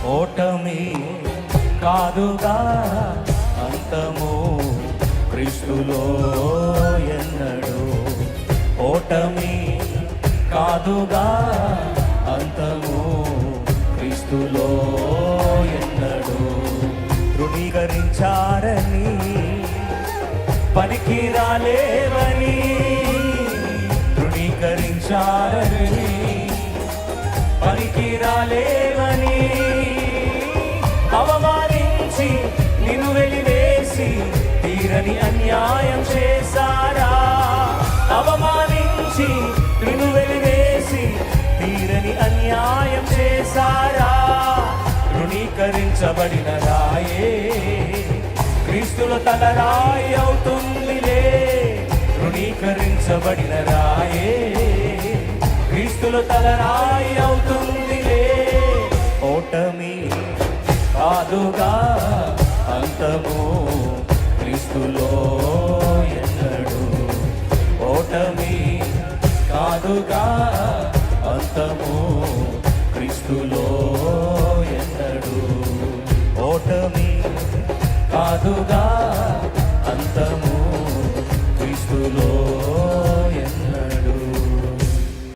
ఓటమి కాదుగా అంతము క్రీస్తులో ఎన్నడు. ఓటమి కాదుగా అంతము క్రీస్తులో ఎన్నడు. తృణీకరించారని పనికి రాలేవని, తృణీకరించారని పనికి రాలేవని, అవమానించి నిన్ను వెలివేసి తీరని అన్యాయం చేశారా. అవమానించి నిన్ను వెలివేసి తీరని అన్యాయం చేశారా. తృణీకరించబడిన రాయే క్రీస్తుల తలరాయి అవుతుందిలే. తృణీకరించబడిన రాయే క్రీస్తుల తలరాయి అవుతుందిలే. ఓటమి కాదుగా అంతము క్రీస్తులో ఎన్నడు. ఓటమి కాదుగా అంతము క్రీస్తులో ఎన్నడు. ఓటమి కాదుగా